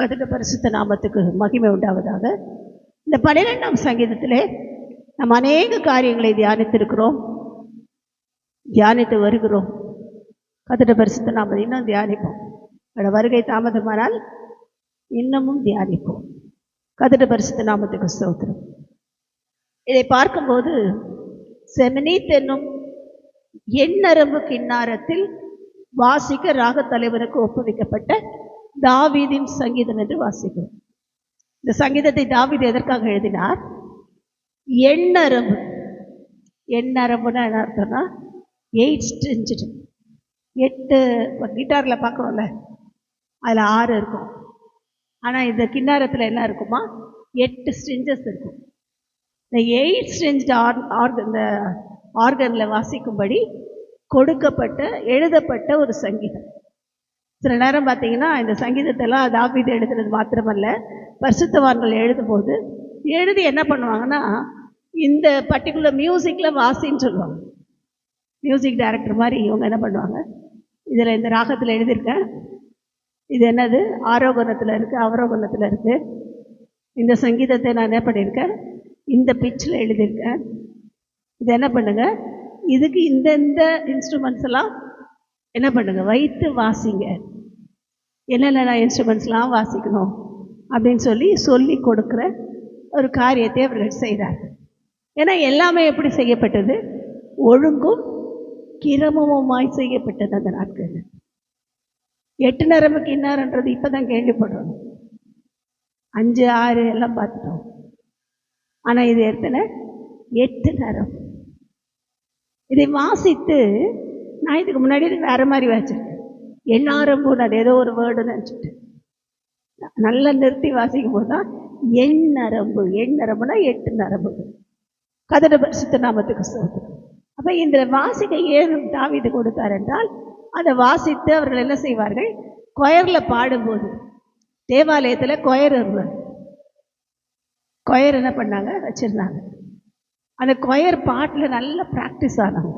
கர்த்தருடைய பரிசுத்த நாமத்துக்கு மகிமை உண்டாவதாக. இந்த 12ஆம் சங்கீதத்திலே நாம் அநேக காரியங்களை தியானித்து வருகிறோம். கர்த்தருடைய பரிசுத்த நாமத்தை இன்னும் தியானிப்போம். வருகை தாமதமானால் இன்னமும் தியானிப்போம். கர்த்தருடைய பரிசுத்த நாமத்துக்கு ஸ்தோத்திரம். இதை பார்க்கும்போது செமினீத் என்னும் எண்ணரம்பு கிண்ணாரத்தில் வாசிக்க ராக தலைவனுக்கு ஒப்புவிக்கப்பட்ட தாவீதின் சங்கீதம் என்று வாசிக்கிறோம். இந்த சங்கீதத்தை தாவீது எதற்காக எழுதினார்? எண்ணரம்பு. எண்ணரம்புன்னா என்ன அர்த்தம்னா 8 ஸ்ட்ரிங்டு. 8 கிட்டாரில் பார்க்குறோம்ல, அதில் 6 இருக்கும். ஆனால் இந்த கிண்ணாரத்தில் என்ன இருக்குமா? 8 ஸ்ட்ரிஞ்சஸ் இருக்கும். இந்த 8 ஸ்ட்ரிங்டு இந்த ஆர்கனில் வாசிக்கும்படி எழுதப்பட்ட ஒரு சங்கீதம். சில நேரம் பார்த்தீங்கன்னா இந்த சங்கீதத்தெல்லாம் தாவீது எழுதுறது மாத்திரமல்ல, பரிசுத்தவான்கள் எழுதும்போது எழுதி என்ன பண்ணுவாங்கன்னா இந்த பர்டிகுலர் மியூசிக்கில் வாசின்னு சொல்லுவாங்க. மியூசிக் டைரக்டர் மாதிரி இவங்க என்ன பண்ணுவாங்க, இதில் இந்த ராகத்தில் எழுதியிருக்கேன், இது என்னது ஆரோகணத்தில் இருக்குது, அவரோகணத்தில் இருக்குது, இந்த சங்கீதத்தை நான் என்ன பண்ணியிருக்கேன் இந்த பிச்சில் எழுதியிருக்கேன், இது என்ன பண்ணுங்க, இதுக்கு இந்த இன்ஸ்ட்ருமெண்ட்ஸ் எல்லாம் என்ன பண்ணுங்க வைத்து வாசிங்க, என்னென்ன இன்ஸ்ட்ருமெண்ட்ஸ்லாம் வாசிக்கணும் அப்படின்னு சொல்லி கொடுக்குற ஒரு காரியத்தை அவர்கள் செய்கிறார்கள். ஏன்னா எல்லாமே எப்படி செய்யப்பட்டது? ஒழுங்கும் கிரமமுமாய் செய்யப்பட்டது. அந்த நாட்கள் 8 நரம்பு கிண்ணாரன்றது இப்போ தான் கேள்விப்படுறோம். 5, 6 எல்லாம் பார்த்துட்டோம். ஆனால் இது எத்தனை? 8 நரம்பு. இதை வாசித்து நான் இதுக்கு முன்னாடி வேறு மாதிரி வச்சுருக்கேன். எண்ணாரம்பு அது ஏதோ ஒரு வேர்டுன்னு நினச்சிட்டு நல்லா நிறுத்தி வாசிக்கும் போது தான் எண்ணரம்புனா 8 நரம்புகள். கர்த்தருடைய பரிசுத்த நாமத்துக்கு ஸ்தோத்திரம். அப்போ இந்த வாசிக்க ஏன் தாவீது கொடுத்தார் என்றால், அதை வாசித்து அவர்கள் என்ன செய்வார்கள்? கொயரில் பாடும்போது, தேவாலயத்தில் கொயர் இருந்தது, கொயர் என்ன பண்ணாங்க வச்சுருந்தாங்க. அந்த கொயர் பாட்டில் நல்ல ப்ராக்டிஸ் ஆனாங்க,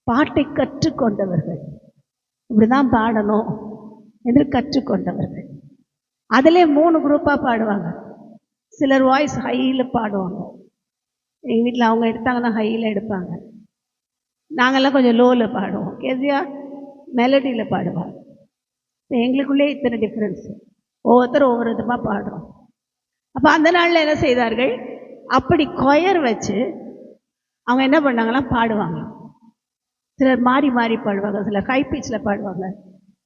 பாட்டை கற்றுக்கொண்டவர்கள், இப்படி தான் பாடணும் என்று கற்றுக்கொண்டவர்கள். அதிலே 3 குரூப்பாக பாடுவாங்க. சிலர் வாய்ஸ் ஹையில் பாடுவாங்க. எங்கள் வீட்டில் அவங்க எடுத்தாங்கன்னா ஹையில் எடுப்பாங்க. நாங்கள்லாம் கொஞ்சம் லோவில் பாடுவோம். கேசியா மெலடியில் பாடுவாங்க. எங்களுக்குள்ளே இத்தனை டிஃப்ரென்ஸு, ஒவ்வொருத்தரும் ஒவ்வொரு விதமாக பாடுறோம். அப்போ அந்த நாளில் என்ன செய்தார்கள்? அப்படி கொயர் வச்சு அவங்க என்ன பண்ணாங்களாம் பாடுவாங்க. சிலர் மாறி மாறி பாடுவாங்க, சிலர் ஹை பீச்சில் பாடுவாங்க,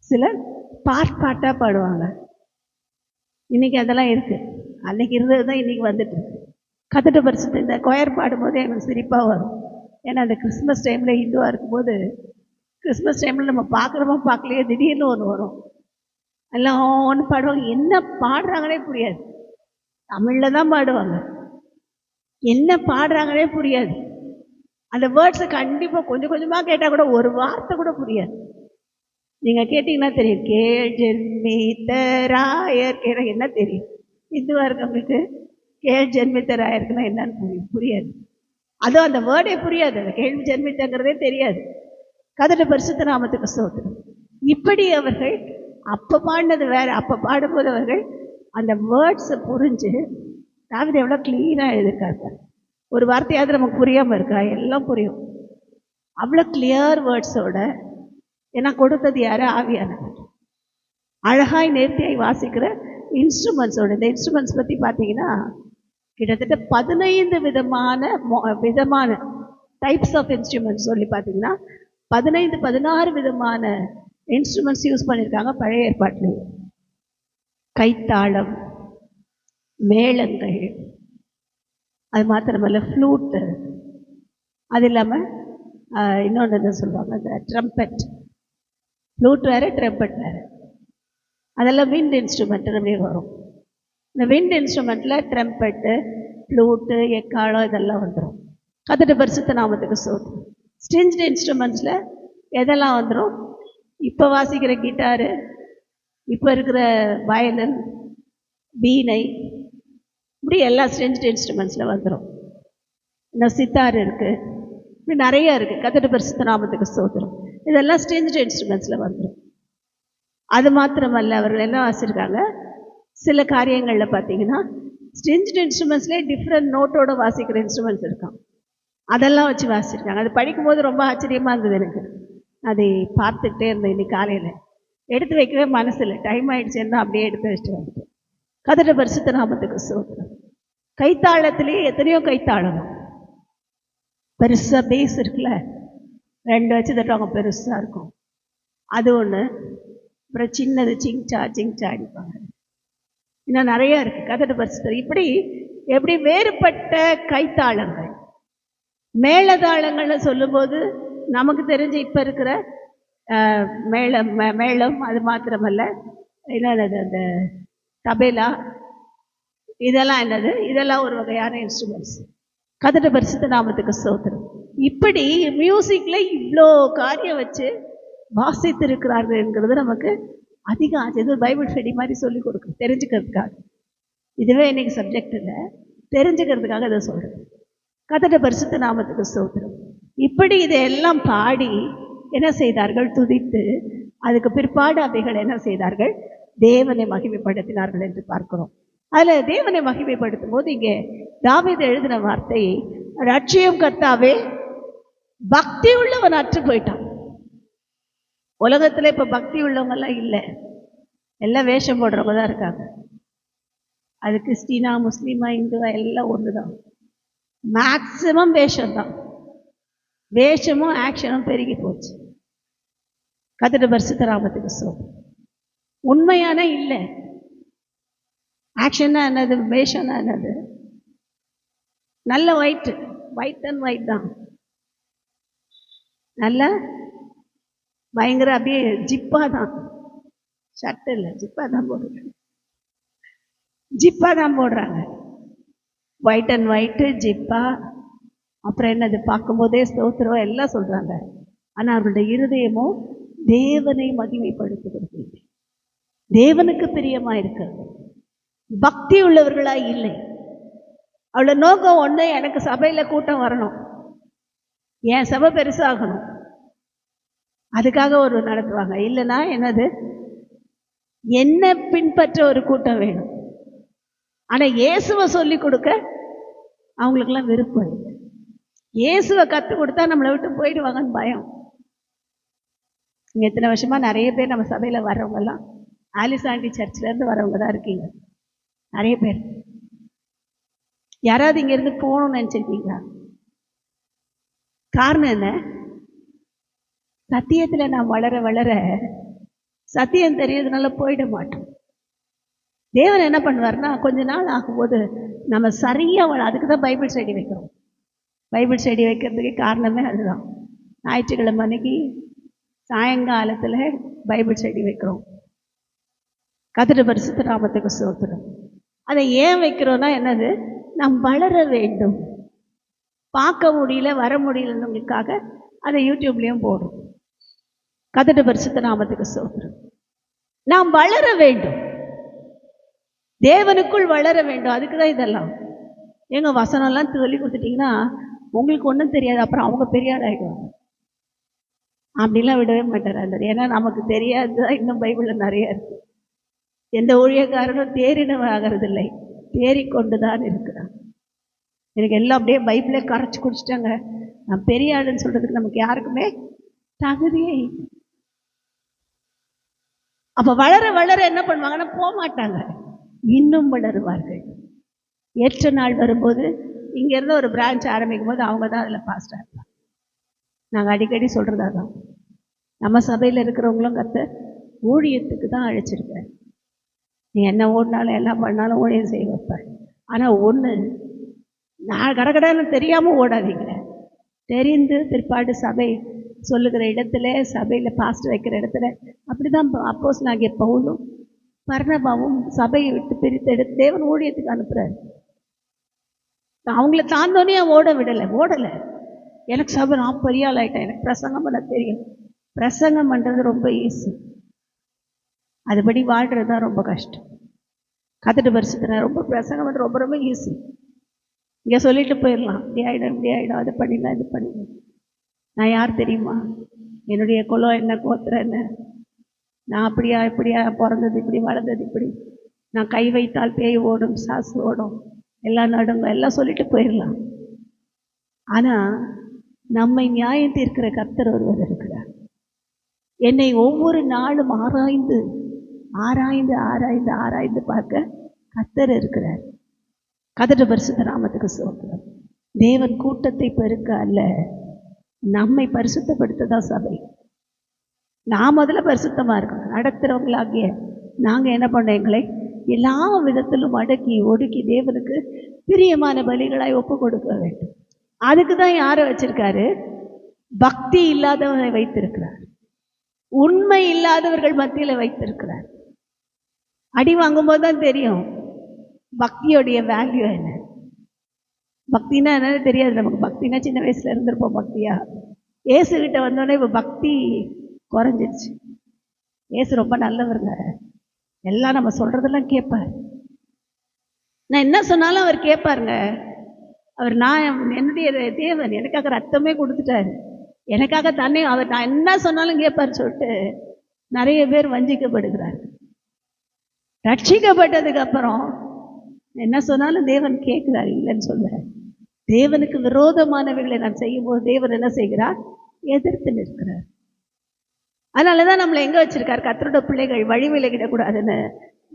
சிலர் பாட்டாக பாடுவாங்க. இன்றைக்கி அதெல்லாம் இருக்குது, அன்றைக்கி இருந்தது தான் இன்றைக்கி வந்துட்டு. கர்த்தருடைய பரிசுத்த இந்த கொயர் பாடும்போது எங்களுக்கு சிரிப்பாக வரும். ஏன்னா அந்த கிறிஸ்மஸ் டைமில் ஹிந்துவாக இருக்கும்போது, கிறிஸ்மஸ் டைமில் நம்ம பார்க்குறோமோ பார்க்கலையே திடீர்னு ஒன்று வரும், எல்லாம் ஒன்று பாடுவாங்க. என்ன பாடுறாங்கன்னே புரியாது. தமிழில் தான் பாடுவாங்க, என்ன பாடுறாங்கன்னே புரியாது. அந்த வேர்ட்ஸை கண்டிப்பாக கொஞ்சம் கொஞ்சமாக கேட்டால் கூட ஒரு வார்த்தை கூட புரியாது. நீங்கள் கேட்டிங்கன்னா தெரியும், கேள் ஜென்மித்தராயர் கேட்டால் என்ன தெரியும்? இந்துவாக இருக்கவங்களுக்கு கேள் ஜென்மித்தராயருக்குன்னா என்னன்னு புரியாது. அதுவும் அந்த வேர்டே புரியாது, அந்த கேள்வி ஜென்மித்தங்கிறதே தெரியாது. கர்த்தருடைய பரிசுத்த நாமத்துக்கு ஸ்தோத்திரம். இப்படி அவர்கள் அப்போ பாடினது வேறு, அப்போ பாடும்போது அவர்கள் அந்த வேர்ட்ஸை புரிஞ்சு, தாவீது எவ்வளோ க்ளீனாக எழுதியிருக்காங்க. ஒரு வார்த்தையாவது நமக்கு புரியாமல் இருக்கா? எல்லாம் புரியும். அவ்வளோ கிளியர் வேர்ட்ஸோட. ஏன்னா கொடுத்தது யார்? ஆவியானவர். அழகாய் நேர்த்தியாய் வாசிக்கிற இன்ஸ்ட்ருமெண்ட்ஸோட. இந்த இன்ஸ்ட்ருமெண்ட்ஸ் பற்றி பார்த்தீங்கன்னா கிட்டத்தட்ட 15 விதமான டைப்ஸ் ஆஃப் இன்ஸ்ட்ருமெண்ட்ஸ் சொல்லி பார்த்தீங்கன்னா 16 விதமான இன்ஸ்ட்ருமெண்ட்ஸ் யூஸ் பண்ணியிருக்காங்க பழைய ஏற்பாட்டில். கைத்தாளம், மேளங்கள், அது மாத்திரமல்ல ஃப்ளூட்டு, அது இல்லாமல் இன்னொன்று என்ன சொல்லுவாங்க, இந்த ட்ரம்பெட். ஃப்ளூட் வேறு, ட்ரம்பெட் வேறு. அதெல்லாம் விண்ட் இன்ஸ்ட்ருமெண்ட்டு அப்படியே வரும். இந்த விண்ட் இன்ஸ்ட்ருமெண்ட்டில் ட்ரம்பெட்டு, ஃப்ளூட்டு, எக்காளம் இதெல்லாம் வந்துடும். கர்த்தருடைய பரிசுத்த நாமத்துக்கு ஸ்தோத்திரம். ஸ்ட்ரிங்டு இன்ஸ்ட்ருமெண்ட்ஸில் எதெல்லாம் வந்துடும்? இப்போ வாசிக்கிற கிட்டாரு, இப்போ இருக்கிற வயலின், வீணை, இப்படி எல்லா ஸ்ட்ரிங்டு இன்ஸ்ட்ருமெண்ட்ஸில் வந்துடும். இன்னும் சித்தார் இருக்குது, இப்படி நிறைய இருக்குது. கர்த்தருடைய பரிசுத்த நாமத்துக்கு ஸ்தோத்திரம். இதெல்லாம் ஸ்ட்ரிங்டு இன்ஸ்ட்ருமெண்ட்ஸில் வந்துடும். அது மாத்திரமல்ல, அவர்கள் என்ன வாசிச்சிருக்காங்க? சில காரியங்களில் பார்த்தீங்கன்னா ஸ்ட்ரிங்ஸ்டு இன்ஸ்ட்ருமெண்ட்ஸ்லேயே டிஃப்ரெண்ட் நோட்டோட வாசிக்கிற இன்ஸ்ட்ருமெண்ட்ஸ் இருக்கான். அதெல்லாம் வச்சு வாசிச்சிருக்காங்க. அது படிக்கும்போது ரொம்ப ஆச்சரியமாக இருந்தது எனக்கு. அதை பார்த்துக்கிட்டே இருந்தேன். இன்னைக்கு காலையில் எடுத்து வைக்கவே மனசில் டைம் ஆகிடுச்சேன்னா அப்படியே எடுத்து வச்சுட்டு வந்துட்டேன். கர்த்தருடைய பரிசுத்த நாமத்துக்கு ஸ்தோத்திரம். கைத்தாளத்திலேயே எத்தனையோ கைத்தாளம். பெருசாக பேஸ் இருக்குல்ல, 2 வச்சு தட்டுவாங்க, பெருசாக இருக்கும். அது ஒன்று. அப்புறம் சின்னது சிங்சா அடிப்பாங்க. இன்னும் நிறையா இருக்குது. கர்த்தருடைய பரிசுத்தம் இப்படி எப்படி வேறுபட்ட கைத்தாளங்கள். மேளதாளங்கள்னு சொல்லும்போது நமக்கு தெரிஞ்ச இப்போ இருக்கிற மேளம் அது மாத்திரமல்ல, என்னது அந்த தபேலா, இதெல்லாம் என்னது, இதெல்லாம் ஒரு வகையான இன்ஸ்ட்ருமெண்ட்ஸ். கர்த்தருடைய பரிசுத்த நாமத்துக்கு ஸ்தோத்திரம். இப்படி மியூசிக்கில் இவ்வளோ காரியம் வச்சு வாசித்திருக்கிறார்கள் என்கிறது நமக்கு அதிக ஆச்சு. பைபிள் ஸ்டடி மாதிரி சொல்லிக் கொடுக்கும் தெரிஞ்சுக்கிறதுக்காக. இதுவே இன்னைக்கு சப்ஜெக்ட் இல்லை, தெரிஞ்சுக்கிறதுக்காக இதை சொல்கிறேன். கர்த்தருடைய பரிசுத்த நாமத்துக்கு ஸ்தோத்திரம். இப்படி இதையெல்லாம் பாடி என்ன செய்தார்கள்? துதித்து அதுக்கு பிற்பாடு அவைகள் என்ன செய்தார்கள்? தேவனை மகிமைப்படுத்தினார்கள் என்று பார்க்கிறோம். அதில் தேவனை மகிமைப்படுத்தும் போது இங்கே தாவீது எழுதின வார்த்தை, ரட்சியும் கர்த்தாவே, பக்தி உள்ளவன் அற்று போயிட்டான். உலகத்தில் இப்போ பக்தி உள்ளவங்கெல்லாம் இல்லை, எல்லாம் வேஷம் போடுறவங்க தான் இருக்காங்க. அது கிறிஸ்டினா முஸ்லீமா இந்துவா எல்லாம் ஒன்று தான். மேக்சிமம் வேஷம்தான். வேஷமும் ஆக்ஷனும் பெருகி போச்சு. கர்த்தருடைய பரிசுத்த நாமத்துக்கு ஸ்தோத்திரம். உண்மையான இல்லை. ஆக்ஷன்னா என்னது, வேஷம்னா என்னது? நல்ல ஒயிட் அண்ட் ஒயிட் தான். நல்ல பயங்கர அப்படியே ஜிப்பா தான். ஷர்ட் இல்லை, ஜிப்பா தான் போடுறாங்க. ஒயிட் அண்ட் ஒயிட்டு, ஜிப்பா. அப்புறம் என்னது, பார்க்கும்போதே ஸ்தோத்திரம் எல்லாம் சொல்கிறாங்க. ஆனால் அவர்களுடைய இருதயமோ தேவனை மகிமைப்படுத்துகிறது, தேவனுக்கு பிரியமாக இருக்கிறது. பக்தி உள்ளவர்களா இல்லை. அவளோட நோக்கம் ஒன்று, எனக்கு சபையில் கூட்டம் வரணும், என் சபை பெருசாகணும், அதுக்காக ஒரு நடத்துவாங்க. இல்லைன்னா என்னது, என்ன பின்பற்ற ஒரு கூட்டம் வேணும். ஆனால் இயேசுவை சொல்லி கொடுக்க அவங்களுக்கெல்லாம் விருப்பம் இல்லை. இயேசுவை கற்றுக் கொடுத்தா நம்மளை விட்டு போயிடுவாங்கன்னு பயம். இங்கே எத்தனை வருஷமாக நிறைய பேர் நம்ம சபையில் வர்றவங்கெல்லாம் ஆலிஸ் ஆண்டி சர்ச்சிலேருந்து வரவங்க தான் இருக்கீங்க. நிறைய பேர். யாராவது இங்கேருந்து போகணும்னு நினச்சிருக்கீங்களா? காரணம் என்ன? சத்தியத்தில் நான் வளர வளர சத்தியம் தெரியறதுனால போயிட மாட்டோம். தேவன் என்ன பண்ணுவார்னா, கொஞ்ச நாள் ஆகும்போது நம்ம சரியாக அதுக்கு தான் பைபிள் ஸ்டடி வைக்கிறோம். பைபிள் ஸ்டடி வைக்கிறதுக்கு காரணமே அதுதான். ஞாயிற்றுக்கிழமை அன்னைக்கு சாயங்காலத்தில் பைபிள் ஸ்டடி வைக்கிறோம். கர்த்தருடைய பரிசுத்த நாமத்துக்கு ஸ்தோத்திரம். அதை ஏன் வைக்கிறோன்னா என்னது, நாம் வளர வேண்டும். பார்க்க முடியல, வர முடியலன்னுக்காக அதை யூடியூப்லேயும் போடுறோம். கர்த்தருடைய பரிசுத்த நாமத்துக்கு ஸ்தோத்திரம். நாம் வளர வேண்டும், தேவனுக்குள் வளர வேண்டும். அதுக்கு தான் இதெல்லாம். எங்கள் வசனம்லாம் சொல்லி கொடுத்துட்டிங்கன்னா உங்களுக்கு ஒன்றும் தெரியாது, அப்புறம் அவங்க பெரிய ஆள் ஆகிடுவாங்க. அப்படிலாம் விடவே மாட்டார் அந்த. ஏன்னா நமக்கு தெரியாது தான் இன்னும் பைபிளில் நிறைய இருக்குது. எந்த ஊழியக்காரனும் தேறினவன் ஆகிறதில்லை, தேறிக்கொண்டு தான் இருக்கிறான். எனக்கு எல்லாம் அப்படியே பைபிளே கரைச்சி குடிச்சிட்டாங்க, நான் பெரிய ஆளுன்னு சொல்கிறதுக்கு நமக்கு யாருக்குமே தகுதியே. அப்போ வளர வளர என்ன பண்ணுவாங்கன்னா போக மாட்டாங்க, இன்னும் வளருவார்கள். ஏற்ற நாள் வரும்போது இங்கேருந்து ஒரு பிரான்ச் ஆரம்பிக்கும் போது அவங்க தான் அதில் பாஸ்டாக இருப்பாங்க. நாங்கள் அடிக்கடி சொல்கிறதா தான், நம்ம சபையில் இருக்கிறவங்களும் கர்த்தர் ஊழியத்துக்கு தான் அழைச்சிருக்கார். நீ என்ன ஓடினாலும் என்ன பண்ணாலும் ஊழியம் செய்ய வைப்பார். ஆனால் ஒன்று, நான் கடகடன்னு தெரியாமல் ஓடாதீங்க. தெரிந்து பிற்பாடு சபை சொல்லுகிற இடத்துல, சபையில் பாஸ்ட் வைக்கிற இடத்துல அப்படி தான் அப்போஸ்தலனாகிய பவுலும் பர்னபாவும் சபையை விட்டு பிரித்து எடுத்து தேவன் ஊழியத்துக்கு அனுப்புகிறார். அவங்கள தாண்டோன்னே ஓடலை. எனக்கு சபை, நான் பெரிய ஆள் ஆகிட்டேன், எனக்கு பிரசங்கம் பண்ண தெரியும். பிரசங்கம் பண்ணுறது ரொம்ப ஈஸி, அதுபடி வாழ்கிறது தான் ரொம்ப கஷ்டம். கர்த்தருடைய பரிசுத்த ரொம்ப பிரசங்கம் பண்ணுறது ரொம்ப ரொம்ப ஈஸி. இங்கே சொல்லிட்டு போயிடலாம், இப்படி ஆகிடும் அதை பண்ணிடலாம், இது பண்ணிடலாம். நான் யார் தெரியுமா, என்னுடைய குலம் என்ன, கோத்திரம் என்ன, நான் அப்படியா இப்படியா பிறந்தது இப்படி, வளர்ந்தது இப்படி, நான் கை வைத்தால் பேய் ஓடும், சாசு ஓடும், எல்லாம் நடுங்க, எல்லாம் சொல்லிட்டு போயிடலாம். ஆனால் நம்மை நியாயம் தீர்க்கிற கர்த்தர் ஒருவர் இருக்கிறார். என்னை ஒவ்வொரு நாளும் ஆராய்ந்து ஆராய்ந்து ஆராய்ந்து ஆராய்ந்து பார்க்க கர்த்தர் இருக்கிறார். கர்த்தருடைய பரிசுத்த நாமத்துக்கு ஸ்தோத்திரம். தேவன் கூட்டத்தை பெருக்க அல்ல, நம்மை பரிசுத்தப்படுத்த தான் சபை. நான் முதல்ல பரிசுத்தமாக இருக்கணும். நடத்துகிறவங்களாகிய நாங்கள் என்ன பண்ணோம், எங்களை எல்லா விதத்திலும் அடக்கி ஒடுக்கி தேவனுக்கு பிரியமான பலிகளாய் ஒப்பு கொடுக்க வேண்டும். அதுக்கு தான் யாரை வச்சிருக்காரு? பக்தி இல்லாதவனை வைத்திருக்கிறார். உண்மை இல்லாதவர்கள் மத்தியில் வைத்திருக்கிறார். அடி வாங்கும்போது தான் தெரியும் பக்தியோடைய வேல்யூ என்ன. பக்தினா என்னன்னு தெரியாது நமக்கு. பக்தினா சின்ன வயசுல இருந்திருப்போம். பக்தியா ஏசுகிட்ட வந்தோடனே இப்போ பக்தி குறைஞ்சிருச்சு. ஏசு ரொம்ப நல்லவருங்க, எல்லாம் நம்ம சொல்றதெல்லாம் கேட்பார். நான் என்ன சொன்னாலும் அவர் கேட்பாருங்க. அவர் நான் என்னுடைய தேவன், எனக்காக ரத்தமே கொடுத்துட்டாரு, எனக்காக தன்னை அவர் நான் என்ன சொன்னாலும் கேட்பார் சொல்லிட்டு நிறைய பேர் வஞ்சிக்கப்படுகிறார். ரட்சிக்கப்பட்டதுக்கு அப்புறம் என்ன சொன்னாலும் தேவன் கேட்கிறார், இல்லைன்னு சொல்றார். தேவனுக்கு விரோதமானவைகளை நான் செய்யும் போது தேவன் என்ன செய்கிறார்? எதிர்த்து நிற்கிறார். அதனாலதான் நம்மளை எங்க வச்சிருக்கார்? கர்த்தருடைய பிள்ளைகள் வழி விலகிடக்கூடாதுன்னு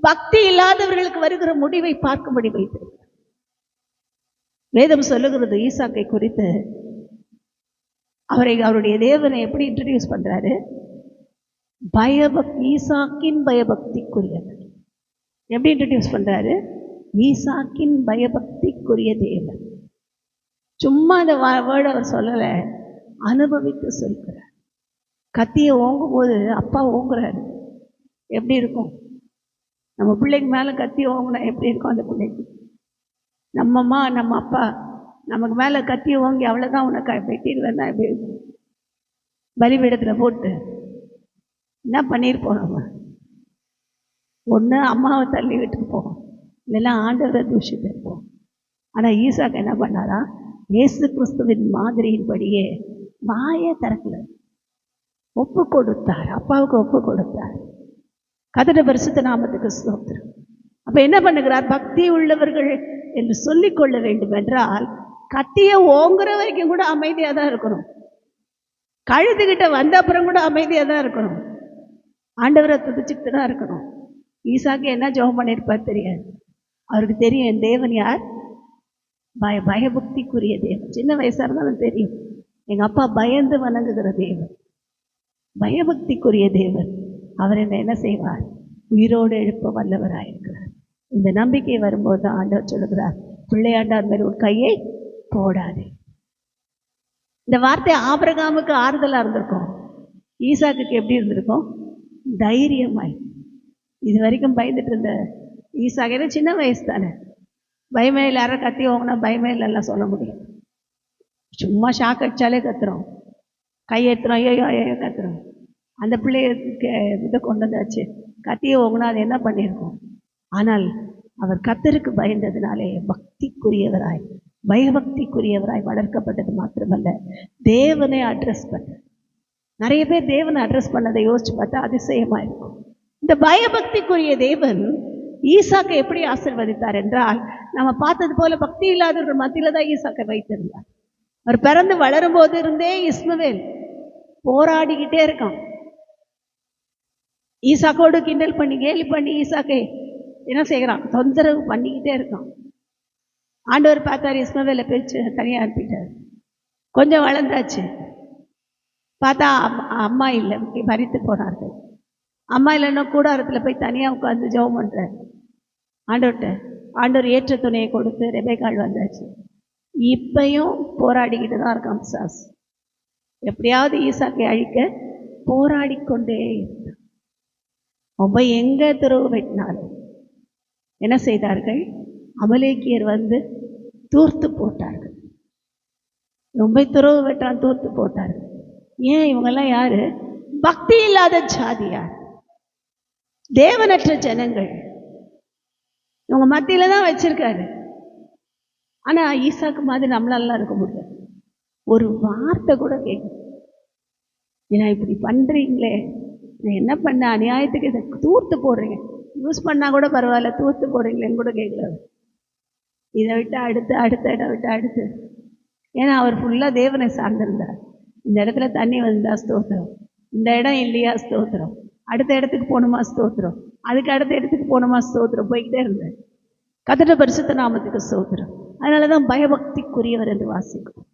பக்தி இல்லாதவர்களுக்கு வருகிற முடிவை பார்க்கும்படி வைத்திருக்கிறார். வேதம் சொல்லுகிறது ஈசாக்கை குறித்து. அவருடைய தேவனை எப்படி இன்ட்ரடியூஸ் பண்றாரு? ஈசாக்கின் பயபக்திக்குரியவர். எப்படி இன்ட்ரடியூஸ் பண்றாரு? ஈசாக்கின் பயபக்திக்குரிய தேவன். சும்மா அந்த வேர்டு அவர் சொல்லலை, அனுபவித்து சொல்கிறார். கத்தியை ஓங்கும் போது அப்பா ஓங்குறாரு, எப்படி இருக்கும்? நம்ம பிள்ளைக்கு மேலே கத்தி ஓங்குனா எப்படி இருக்கும் அந்த பிள்ளைக்கு? நம்ம அம்மா நம்ம அப்பா நமக்கு மேலே கத்தி ஓங்கி அவ்வளோதான் உனக்கு வெட்டிடுவேன்னா எப்படி இருக்கும்? பலிபீடத்தில் போட்டு என்ன பண்ணியிருப்போம் நம்ம? ஒன்று அம்மாவை தள்ளி விட்டுருப்போம், இல்லைன்னா ஆண்டவரை தூஷித்து இருப்போம். ஆனால் ஈசாக்கு என்ன பண்ணாரா? இயேசு கிறிஸ்துவின் மாதிரியின்படியே வாயை திறக்கல, ஒப்பு கொடுத்தார். அப்பாவுக்கு ஒப்பு கொடுத்தார். கர்த்தருடைய பரிசுத்த நாமத்துக்கு ஸ்தோத்திரம். அப்ப என்ன பண்ணுகிறார்? பக்தி உள்ளவர்கள் என்று சொல்லிக் கொள்ள வேண்டும் என்றால் கத்தியை ஓங்குற வரைக்கும் கூட அமைதியாக தான் இருக்கணும். கழுதுகிட்ட வந்த அப்புறம் கூட அமைதியாக தான் இருக்கணும். ஆண்டவரை துதிச்சுட்டு தான் இருக்கணும். ஈசாக்கு என்ன ஜெபம் பண்ணியிருப்பார் தெரியாது. அவருக்கு தெரியும் என் தேவன் யார்? பயபக்திக்குரிய தேவன். சின்ன வயசாக இருந்தாலும் தெரியும், எங்கள் அப்பா பயந்து வணங்குகிற தேவன், பயபக்திக்குரிய தேவன். அவர் என்ன செய்வார்? உயிரோடு எழுப்ப வல்லவராயிருக்கிறார். இந்த நம்பிக்கை வரும்போது தான் ஆண்டவர் சொல்லுகிறார், பிள்ளையாண்டார் மேல் ஒரு கையை போடாதே. இந்த வார்த்தை ஆபிரகாமுக்கு ஆறுதலாக இருந்திருக்கும், ஈசாக்குக்கு எப்படி இருந்திருக்கும்? தைரியமாய். இது வரைக்கும் பயந்துட்டு இருந்த ஈசாக்கு, ஏன்னா சின்ன வயசு தானே, பயமே இல்லை. யாரும் கத்தி வாங்கினா பயமே இல்லைலாம் சொல்ல முடியும். சும்மா ஷாக் அடித்தாலே கத்துறோம், கையெழுத்துறோம், ஐயோ ஐயோ கத்துறோம். அந்த பிள்ளைக்கு இதை கொண்டு வந்தாச்சு, கத்தியை ஓங்கினா அது என்ன பண்ணியிருக்கோம்? ஆனால் அவர் கர்த்தருக்கு பயந்ததினாலே பக்திக்குரியவராய் பயபக்திக்குரியவராய் வளர்க்கப்பட்டது மாத்திரமல்ல, தேவனை அட்ரஸ் பண்ண. நிறைய பேர் தேவனை அட்ரஸ் பண்ணதை யோசிச்சு பார்த்தா அதிசயமாக இருக்கும். இந்த பயபக்திக்குரிய தேவன் ஈசாக்கை எப்படி ஆசீர்வதித்தார் என்றால், நம்ம பார்த்தது போல பக்தி இல்லாதவர்கள் மத்தியில தான் ஈசாக்கை வைத்திருந்தார். அவர் பிறந்து வளரும் போது இருந்தே இஸ்மவேல் போராடிக்கிட்டே இருக்கான். ஈசாக்கோடு கிண்டல் பண்ணி கேலி பண்ணி ஈசாக்கை என்ன செய்கிறான்? தொந்தரவு பண்ணிக்கிட்டே இருக்கான். ஆண்டவர் பார்த்தார், இஸ்மவேலை பிரித்து தனியாக அனுப்பிட்டார். கொஞ்சம் வளர்ந்தாச்சு, பார்த்தா அம்மா இல்லை, மரித்து போனார்கள். அம்மா இல்லைன்னா கூடாரத்தில் போய் தனியாக உட்காந்து ஜெபம் பண்ணுறார் ஆண்டவர்கிட்ட. ஆண்டவர் ஏற்ற துணையை கொடுத்து ரெபேக்காள் வந்தாச்சு. இப்பையும் போராடிக்கிட்டு தான் இருக்கான் பிசாசு. எப்படியாவது ஈசாக்கை அழிக்க போராடிக்கொண்டே இருந்தான். ரொம்ப எங்கே துறவு வெட்டினாலும் என்ன செய்தார்கள்? அமலேக்கியர் வந்து தூர்த்து போட்டார்கள். ரொம்ப துறவு வெட்டான், தூர்த்து போட்டார்கள். ஏன்? இவங்கெல்லாம் யாரு? பக்தி இல்லாத ஜாதியார், தேவனற்ற ஜனங்கள். இவங்க மத்தியில தான் வச்சிருக்காரு. ஆனா ஈசாக்கு மாதிரி நம்மளாலாம் இருக்க முடியாது. ஒரு வார்த்தை கூட கேட்கும், ஏன்னா இப்படி பண்றீங்களே, நான் என்ன பண்ண அநியாயத்துக்கு இதை தூர்த்து போடுறீங்க, யூஸ் பண்ணால் கூட பரவாயில்ல, தூத்து போடுங்களேன்னு கூட கேட்கல. இதை விட்டு அடுத்து அடுத்த இடம் விட்டு அடுத்து. ஏன்னா அவர் ஃபுல்லாக தேவனை சார்ந்திருந்தார். இந்த இடத்துல தண்ணி வந்தா ஸ்தோத்திரம், இந்த இடம் இல்லையா ஸ்தோத்திரம், அடுத்த இடத்துக்கு போகணுமா ஸ்தோத்திரம், அதுக்கு அடுத்த இடத்துக்கு போகணுமா ஸ்தோத்திரம், போய்கிட்டே இருந்தேன். கர்த்தருடைய பரிசுத்த நாமத்துக்கு ஸ்தோத்திரம். அதனால தான் பயபக்திக்குரியவர் என்று வாசிக்கும்.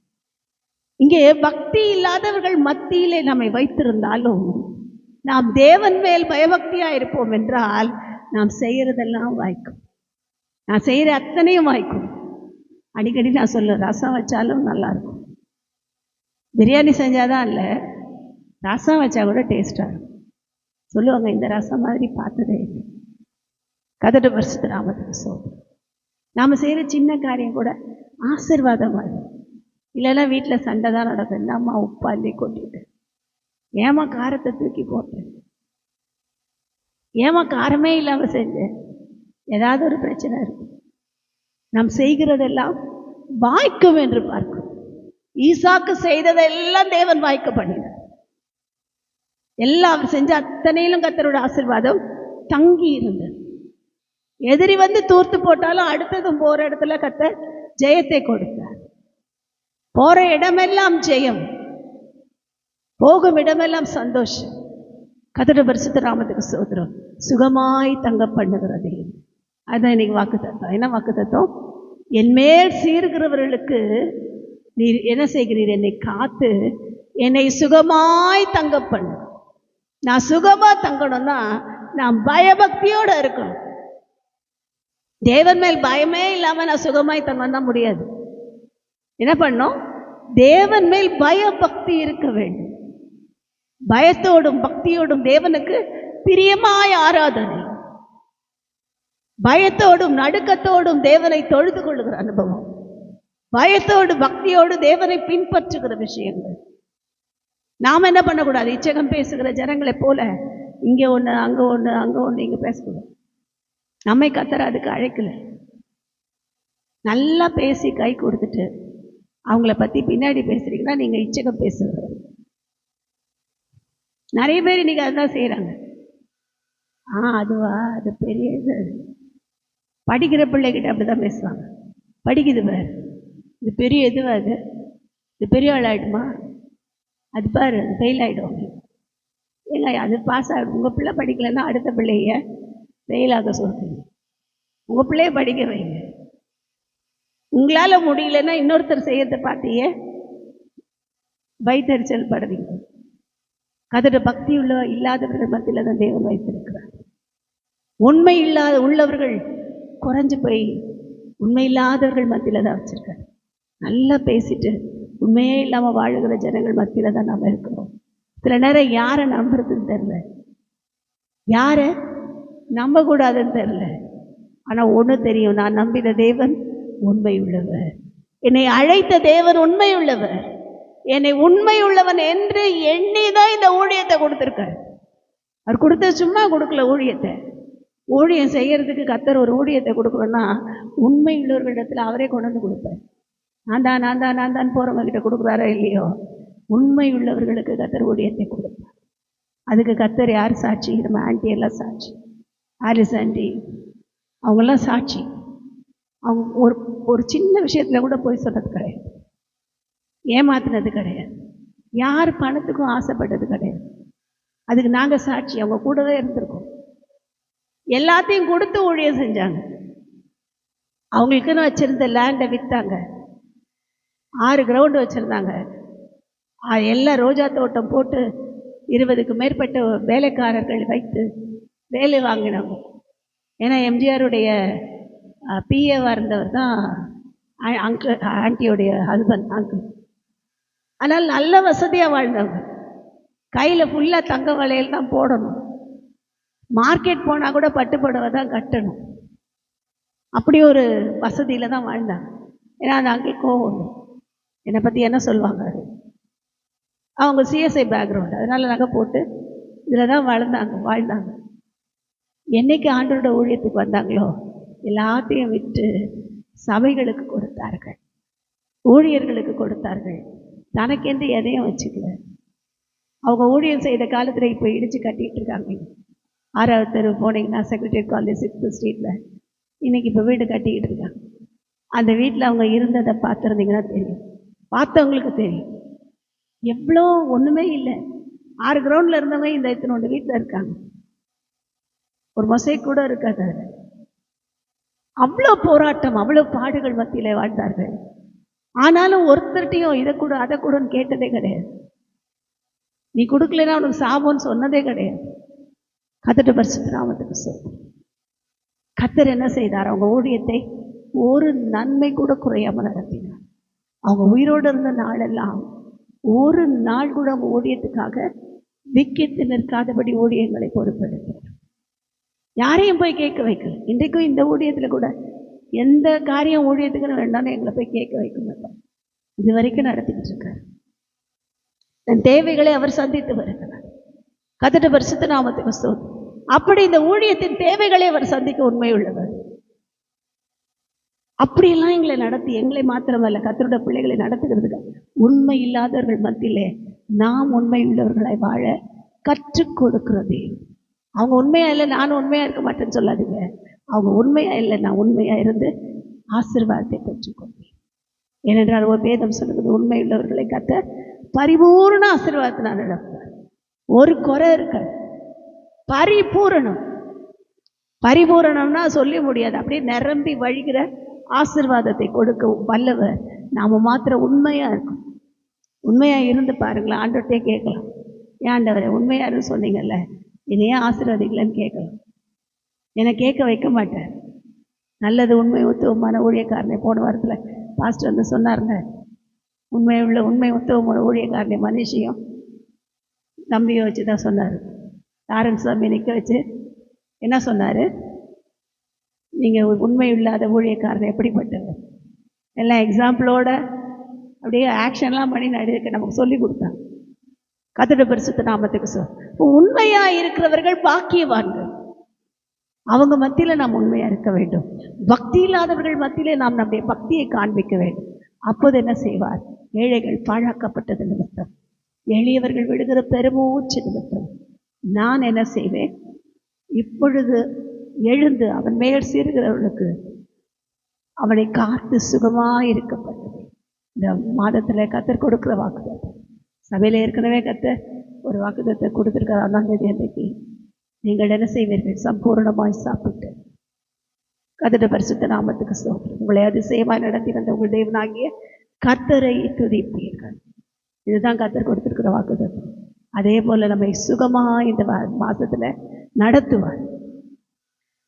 இங்கே பக்தி இல்லாதவர்கள் மத்தியிலே நம்மை வைத்திருந்தாலும் நாம் தேவன் மேல் பயபக்தியாக இருப்போம் என்றால் நாம் செய்கிறதெல்லாம் வாய்க்கும். நான் செய்கிற அத்தனையும் வாய்க்கும். அடிக்கடி நான் சொல்லுவேன், ரசம் வச்சாலும் நல்லாயிருக்கும். பிரியாணி செஞ்சாதான் இல்லை, ரசம் வச்சா கூட டேஸ்டாக இருக்கும். சொல்லுவாங்க, இந்த ரசம் மாதிரி பார்த்ததே இல்லை. கர்த்தருடைய பரிசுத்த நாமத்துக்கு ஸ்தோத்திரம். நாம் செய்கிற சின்ன காரியம் கூட ஆசீர்வாதமாக இருக்கும். இல்லைன்னா வீட்டில் சண்டை தான் நடக்கும். இந்த அம்மா உப்பா அள்ளி கொட்டிட்டு, ஏமா காரத்தை தூக்கி போட்டேன், ஏமா காரமே இல்லாமல் செஞ்சேன், ஏதாவது ஒரு பிரச்சனை இருக்கும். நாம் செய்கிறதெல்லாம் வாய்க்கும் என்று பார்க்கும். ஈசாக்கு செய்ததெல்லாம் தேவன் வாய்க்க பண்ணினார். எல்லாம் அவர் செஞ்ச அத்தனையிலும் கர்த்தரோட ஆசீர்வாதம் தங்கி இருந்தது. எதிரி வந்து தூர்த்து போட்டாலும் அடுத்ததும் போற இடத்துல கர்த்தர் ஜெயத்தை கொடுத்தார். போற இடமெல்லாம் ஜெயம், போகும் இடமெல்லாம் சந்தோஷம். கர்த்தருடைய பரிசுத்த நாமத்துக்கு ஸ்தோத்திரம். சுகமாய் தங்க பண்ணுகிறது. அதுதான் இன்னைக்கு வாக்கு தத்துவம். என்ன வாக்கு தத்துவம்? என்மேல் சீர்கிறவர்களுக்கு நீர் என்ன செய்கிறீர்? என்னை காத்து என்னை சுகமாய் தங்க பண்ணு. நான் சுகமா தங்கணும்னா நான் பயபக்தியோடு இருக்கணும். தேவன் மேல் பயமே இல்லாமல் நான் சுகமாய் தங்கணும்னா முடியாது. என்ன பண்ணும்? தேவன் மேல் பயபக்தி இருக்க வேண்டும். பயத்தோடும் பக்தியோடும் தேவனுக்கு பிரியமாய் ஆராதனை, பயத்தோடும் நடுக்கத்தோடும் தேவனை தொழுது கொள்ளுகிற அனுபவம், பயத்தோடு பக்தியோடு தேவனை பின்பற்றுகிற விஷயங்கள். நாம் என்ன பண்ணக்கூடாது? இச்சகம் பேசுகிற ஜனங்களை போல இங்கே ஒன்று அங்கே ஒன்று அங்கே ஒன்று இங்கே பேசக்கூடாது. நம்மை கர்த்தர் அதுக்கு அழைக்கல. நல்லா பேசி கை கொடுத்துட்டு அவங்கள பற்றி பின்னாடி பேசுறீங்கன்னா நீங்கள் இச்சகம் பேசுகிற. நிறைய பேர் இன்னைக்கு அதுதான் செய்கிறாங்க. அதுவா, அது பெரிய இது. படிக்கிற பிள்ளைகிட்ட அப்படி தான் பேசுவாங்க. படிக்குது பாரு, இது பெரிய இதுவா, இது பெரிய ஆள் ஆகிடுமா, அது பாரு ஃபெயில் ஆகிடும். ஏங்க அது பாஸ் ஆகிடும். உங்கள் பிள்ளை படிக்கலைன்னா அடுத்த பிள்ளைய ஃபெயிலாக சொல்கிறீங்க. உங்கள் பிள்ளைய படிக்க வைங்க. உங்களால் முடியலன்னா இன்னொருத்தர் செய்யறதை பார்த்தீங்க வைத்தறிச்சல் படுறீங்க. கர்த்தருடைய பக்தி இல்லாதவர்கள் மத்தியில் தான் தேவன் வைத்திருக்கிறார். உண்மை உள்ளவர்கள் குறைஞ்சு போய் உண்மை இல்லாதவர்கள் மத்தியில் தான் வச்சிருக்காரு. நல்லா பேசிட்டு உண்மையே இல்லாமல் வாழுகிற ஜனங்கள் மத்தியில் தான் நாம் இருக்கிறோம். சில நேரம் யாரை நம்புறதுன்னு தெரில, யாரை நம்பக்கூடாதுன்னு தெரில. ஆனால் ஒன்று தெரியும், நான் நம்பின தேவன் உண்மை உள்ளவர், என்னை அழைத்த தேவன் உண்மை உள்ளவர், என்னை உண்மை உள்ளவன் என்று எண்ணி தான் இந்த ஊழியத்தை கொடுத்துருக்காரு. அவர் கொடுத்தது சும்மா கொடுக்கல. ஊழியம் செய்யறதுக்கு கர்த்தர் ஒரு ஊழியத்தை கொடுக்கணும்னா உண்மை உள்ளவர்களிடத்தில் அவரே கொண்டு வந்து கொடுப்பார். நான் தான் போகிறவங்க கிட்ட கொடுக்குறாரோ இல்லையோ, உண்மை உள்ளவர்களுக்கு கர்த்தர் ஊழியத்தை கொடுப்பார். அதுக்கு கர்த்தர் யார் சாட்சி? நம்ம ஆண்டி எல்லாம் சாட்சி. ஆலிஸ் ஆண்டி அவங்கெல்லாம் சாட்சி. அவங்க ஒரு சின்ன விஷயத்தில் கூட போய் சொன்னது கிடையாது, ஏமாத்தினது கிடையாது, யார் பணத்துக்கும் ஆசைப்பட்டது கிடையாது. அதுக்கு நாங்கள் சாட்சி. அவங்க கூடவே இருந்திருக்கோம். எல்லாத்தையும் கொடுத்து ஊழியம் செஞ்சாங்க. அவங்களுக்குன்னு வச்சுருந்த லேண்டை விற்றாங்க. 6 கிரவுண்டு வச்சுருந்தாங்க. எல்லாம் ரோஜா தோட்டம் போட்டு 20க்கு மேற்பட்ட வேலைக்காரர்கள் வைத்து வேலை வாங்கினாங்க. ஏன்னா எம்ஜிஆருடைய பிஏவாக இருந்தவர் தான் ஆண்டியோடைய ஹஸ்பண்ட் அங்கிள். ஆனால் நல்ல வசதியாக வாழ்ந்தவங்க. கையில் ஃபுல்லாக தங்க வளையல் தான் போடணும். மார்க்கெட் போனால் கூட பட்டு புடவை தான் கட்டணும். அப்படி ஒரு வசதியில் தான் வாழ்ந்தாங்க. ஏன்னா அந்த அங்கிள் கோவம் என்னை பற்றி என்ன சொல்லுவாங்க, அவங்க சிஎஸ்ஐ பேக்ரவுண்டு, அதனால் நகை போட்டு இதில் தான் வாழ்ந்தாங்க. என்னைக்கு ஆண்டவரோட ஊழியத்துக்கு வந்தாங்களோ எல்லாத்தையும் விட்டு சபைகளுக்கு கொடுத்தார்கள், ஊழியர்களுக்கு கொடுத்தார்கள். தனக்கென்று எதையும் வச்சுக்கல. அவங்க ஊழியம் செய்த காலத்தில் இப்போ இடித்து கட்டிகிட்டு இருக்காங்க. 6வது தெரு போனீங்கன்னா செக்ரட்டரியேட் காலனி 6th ஸ்ட்ரீட்டில் இன்றைக்கி இப்போ வீடு கட்டிக்கிட்டு இருக்காங்க. அந்த வீட்டில் அவங்க இருந்ததை பார்த்துருந்தீங்கன்னா தெரியும், பார்த்தவங்களுக்கு தெரியும். எவ்வளோ ஒன்றுமே இல்லை, 6 கிரவுண்டில் இருந்தவங்க இந்த இத்தனோட வீட்டில் இருக்காங்க. ஒரு மொசைக் கூட இருக்காது. அவ்வளோ போராட்டம், அவ்வளோ பாடுகள் மத்தியில் வாழ்ந்தார்கள். ஆனாலும் ஒருத்தர்கிட்டையும் இதை கூட அதை கூடன்னு கேட்டதே கிடையாது. நீ கொடுக்கலன்னா அவனுக்கு சாபம்னு சொன்னதே கிடையாது. கர்த்தருடைய பரிசுத்த நாமத்துக்கு ஸ்தோத்திரம். கர்த்தர் என்ன செய்தார்? அவங்க ஊழியத்தை ஒரு நன்மை கூட குறையாமல் நடத்தினார். அவங்க உயிரோடு இருந்த நாளெல்லாம் ஒரு நாள் கூட அவங்க ஊழியத்துக்காக விக்கித்து நிற்காதபடி ஊழியங்களை பொறுப்பெடுத்தார். யாரையும் போய் கேட்க வைக்கல. இன்றைக்கும் இந்த ஊழியத்தில் கூட எந்த காரியம் ஊழியத்துக்குன்னு வேண்டாம்னு எங்களை போய் கேட்க வைக்க மாட்டோம். இது வரைக்கும் நடத்திக்கிட்டு இருக்கார். தன் தேவைகளை அவர் சந்தித்து வருகிறார். கர்த்தருடைய பரிசுத்த நாமத்துக்கு ஸ்தோத்திரம். அப்படி இந்த ஊழியத்தின் தேவைகளை அவர் சந்திக்க உண்மை உள்ளவர். அப்படியெல்லாம் எங்களை நடத்தி, எங்களை மாத்திரமல்ல கர்த்தருடைய பிள்ளைகளை நடத்துகிறதுக்கு உண்மை இல்லாதவர்கள் மத்தியிலே நாம் உண்மை உள்ளவர்களை வாழ கற்றுக் கொடுக்கிறது. அவங்க உண்மையா இல்லை, நானும் உண்மையா இருக்க மாட்டேன்னு சொல்லாதீங்க. அவங்க உண்மையா இல்லை, நான் உண்மையா இருந்து ஆசீர்வாதத்தை பெற்றுக்கொள்வேன். ஏனென்றால் ஒரு வேதம் சொல்லுகிறது, உண்மை உள்ளவர்களை கர்த்தர் பரிபூர்ண ஆசீர்வாதத்தை நான் நடப்பேன். ஒரு குறை இருக்காது. பரிபூரணம். பரிபூரணம்னா சொல்லி முடியாது, அப்படியே நிரம்பி வழிகிற ஆசீர்வாதத்தை கொடுக்க வல்லவர். நாம மாத்திரம் உண்மையா இருக்கும். உண்மையா இருந்து பாருங்களேன். ஆண்டவர்கிட்டே கேட்கலாம், ஏன் ஆண்டவரே உண்மையா இருந்து சொன்னீங்கல்ல, என்னை ஏன் ஆசீர்வாதிக்கலன்னு கேட்கலாம். என்னை கேட்க வைக்க மாட்டேன். நல்லது உண்மை உத்துவமான ஊழியக்காரனை போன வாரத்தில் பாஸ்டர் வந்து சொன்னார்ல, உண்மை உத்துவமான ஊழியக்காரனை மனுஷியும் தம்பியை வச்சு தான் சொன்னார். தாரன் சாமி நிற்க வச்சு என்ன சொன்னார்? நீங்கள் உண்மை இல்லாத ஊழியக்காரன் எப்படிப்பட்டவர், எல்லாம் எக்ஸாம்பிளோட அப்படியே ஆக்ஷன்லாம் பண்ணி நடிக்க நமக்கு சொல்லி கொடுத்தாங்க. கர்த்தருடைய பரிசுத்த நாமத்துக்கு உண்மையாக இருக்கிறவர்கள் பாக்கியவான்கள். அவங்க மத்தியில் நாம் உண்மையாக இருக்க வேண்டும். பக்தி இல்லாதவர்கள் மத்தியிலே நாம் நம்முடைய பக்தியை காண்பிக்க வேண்டும். அப்போது என்ன செய்வார்? ஏழைகள் பாழாக்கப்பட்டது நிமித்தம், எளியவர்கள் விடுகிற பெருமூச்சு நிமித்தம் நான் என்ன செய்வேன்? இப்பொழுது எழுந்து அவன் மேல் சீறுகிறவர்களுக்கு அவனை காத்து சுகமாக இருக்கப்பட்டது. இந்த மாதத்தில் கர்த்தர் கொடுக்குற வாக்குத்தத்தம், சபையில் ஏற்கனவே கர்த்தர் ஒரு வாக்குத்தத்தை கொடுத்துருக்கார். 1ஆம் தேதி அன்றைக்கு நீங்கள் என்ன செய்வீர்கள்? சம்பூர்ணமாய் சாப்பிட்டு கர்த்தருடைய பரிசுத்த நாமத்துக்கு ஸ்தோத்திரம். உங்களை அதிசயமாய் நடத்தி வந்த உங்கள் தேவனாகிய கர்த்தரை துதிப்பீர்கள். இதுதான் கர்த்தர் கொடுத்துருக்கிற வாக்குத்தத்தம். அதே போல் நம்மை சுகமாக இந்த மாதத்தில் நடத்துவார்.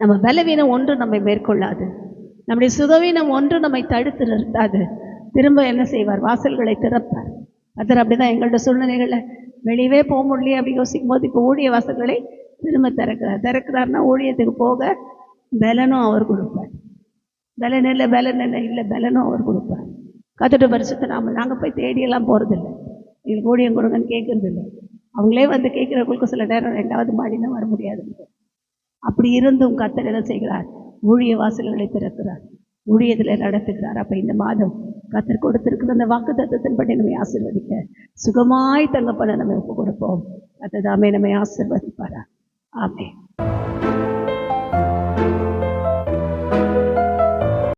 நம்ம பலவீனம் ஒன்று நம்மை மேற்கொள்ளாது, நம்முடைய சுகவீனம் ஒன்று நம்மை தடுத்து நிறுத்தாது. திரும்ப என்ன செய்வார்? வாசல்களை திறப்பார். கர்த்தர் அப்படிதான் எங்களோட சூழ்நிலைகளில் வெளியவே போக முடியலையே அப்படி யோசிக்கும் போது இப்போ ஊழிய வாசல்களை திரும்ப திறக்கிறார்னா ஊழியத்துக்கு போக பலனும் அவர் கொடுப்பார். பலன் இல்லை பலனும் அவர் கொடுப்பார். கர்த்தருடைய பரிசுத்த நாங்கள் போய் தேடியெல்லாம் போகிறதில்லை. எங்களுக்கு ஊழியம் கொடுங்கன்னு கேட்கறது இல்லை. அவங்களே வந்து கேட்குறவங்களுக்கு சில நேரம் 2வது மாடினா வர முடியாது. அப்படி இருந்தும் கர்த்தர் என்ன செய்கிறார்? ஊழிய வாசல்களை திறக்கிறார், ஊழியத்தில் நடத்துகிறார். அப்போ இந்த மாதம் கர்த்தர் கொடுத்திருக்கிற அந்த வாக்குத்தத்தத்தின்படி நம்மை ஆசீர்வதிக்க சுகமாய் தங்கப்பட நம்ம ஒப்பு கொடுப்போம். கர்த்தர் தாமே நம்மை ஆசீர்வதிப்பாரா. ஆமென்.